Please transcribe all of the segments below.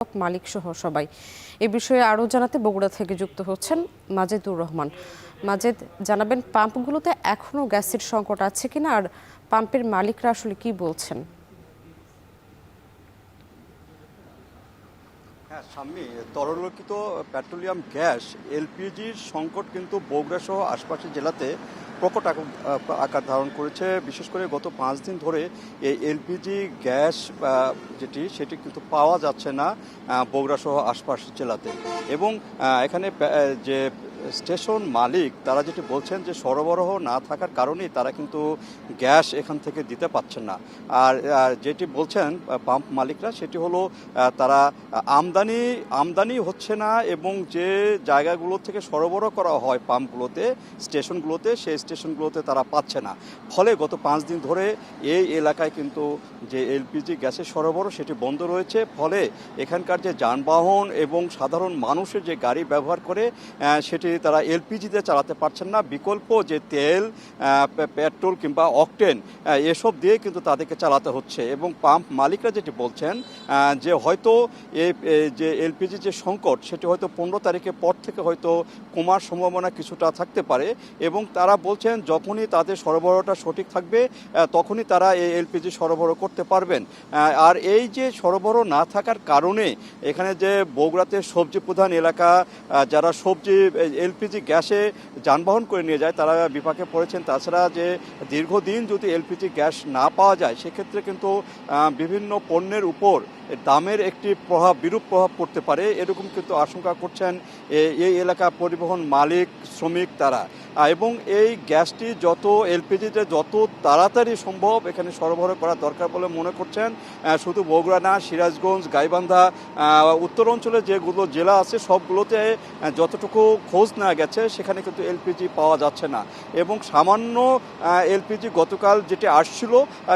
মালিক সহ সবাই। এ বিষয়ে আরও জানাতে বগুড়া থেকে যুক্ত হচ্ছেন মাজেদুর রহমান। মাজেদ, জানাবেন পাম্পগুলোতে এখনো গ্যাসের সংকট আছে কিনা, আর পাম্পের মালিকরা আসলে কি বলছেন? হ্যাঁ শাম্মী, তরলীকৃত পেট্রোলিয়াম গ্যাস এলপিজির সংকট কিন্তু বগুড়া সহ আশপাশের জেলাতে প্রকট আকার ধারণ করেছে। বিশেষ করে গত 5 দিন ধরে এই এলপিজি গ্যাস সেটি কিন্তু পাওয়া যাচ্ছে না বগুড়া সহ আশপাশের জেলাতে। এবং এখানে যে স্টেশন মালিক তারা যেটি বলছেন যে সরবরাহ না থাকার কারণেই তারা কিন্তু গ্যাস এখান থেকে দিতে পারছেন না। আর যেটি বলছেন পাম্প মালিকরা সেটি হলো তারা আমদানি হচ্ছে না, এবং যে জায়গাগুলো থেকে সরবরাহ করা হয় পাম্পগুলোতে, স্টেশনগুলোতে, সেই স্টেশনগুলোতে তারা পাচ্ছে না। ফলে গত 5 দিন ধরে এই এলাকায় কিন্তু যে এলপিজি গ্যাসের সরবরাহ সেটি বন্ধ রয়েছে। ফলে এখানকার যে যানবাহন এবং সাধারণ মানুষের যে গাড়ি ব্যবহার করে সেটি তারা এলপিজিতে চালাতে পারছেন না। বিকল্প যে তেল, পেট্রোল কিংবা অকটেন এসব দিয়ে কিন্তু তাদেরকে চালাতে হচ্ছে। এবং পাম্প মালিকরা যেটি বলছেন যে হয়তো এই যে এলপিজি যে সংকট সেটি হয়তো 15 তারিখের পর থেকে হয়তো কমার সম্ভাবনা কিছুটা থাকতে পারে। এবং তারা বলছেন যখনই তাদের সরবরাহটা সঠিক থাকবে তখনই তারা এই এলপিজি সরবরাহ করতে পারবেন। আর এই যে সরবরাহ না থাকার কারণে এখানে যে বগুড়াতে সবজি প্রধান এলাকা, যারা সবজি এলপিজি গ্যাসে যানবাহন করে নিয়ে যায় তারা বিপাকে পড়েছেন। তাছাড়া যে দীর্ঘদিন যদি এলপিজি গ্যাস না পাওয়া যায় সেক্ষেত্রে কিন্তু বিভিন্ন পণ্যের উপর দামের একটি বিরূপ প্রভাব পড়তে পারে, এরকম কিন্তু আশঙ্কা করছেন এই এলাকা পরিবহন মালিক, শ্রমিক তারা। এবং এই গ্যাসটি এলপিজিতে যত তাড়াতাড়ি সম্ভব এখানে সরবরাহ করা দরকার বলে মনে করছেন। শুধু বগুড়া না, সিরাজগঞ্জ, গাইবান্ধা, উত্তর অঞ্চলে যেগুলো জেলা আছে সবগুলোতে যতটুকু খোঁজ নেওয়া গেছে সেখানে কিন্তু এলপিজি পাওয়া যাচ্ছে না। এবং সামান্য এলপিজি গতকাল যেটি আসছিল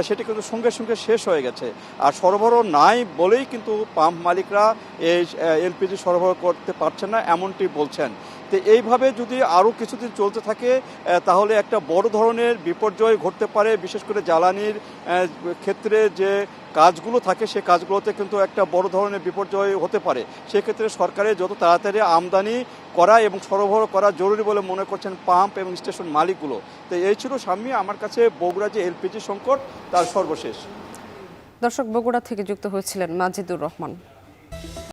সেটি কিন্তু সঙ্গে সঙ্গে শেষ হয়ে গেছে। আর সরবরাহ নাই বলেই কিন্তু পাম্প মালিকরা এই এলপিজি সরবরাহ করতে পারছেন না এমনটি বলছেন। তো এইভাবে যদি আরও কিছুদিন চলতে থাকে তাহলে একটা বড় ধরনের বিপর্যয় ঘটতে পারে। বিশেষ করে জ্বালানির ক্ষেত্রে যে কাজগুলো থাকে সে কাজগুলোতে কিন্তু একটা বড় ধরনের বিপর্যয় হতে পারে। সেক্ষেত্রে সরকারের যত তাড়াতাড়ি আমদানি করা এবং সরবরাহ করা জরুরি বলে মনে করছেন পাম্প এবং স্টেশন মালিকগুলো। তো এই ছিল সাম্মী আমার কাছে বগুড়া যে এলপিজি সংকট তার সর্বশেষ। দর্শক, বগুড়া থেকে যুক্ত হয়েছিলেন মাজেদুর রহমান।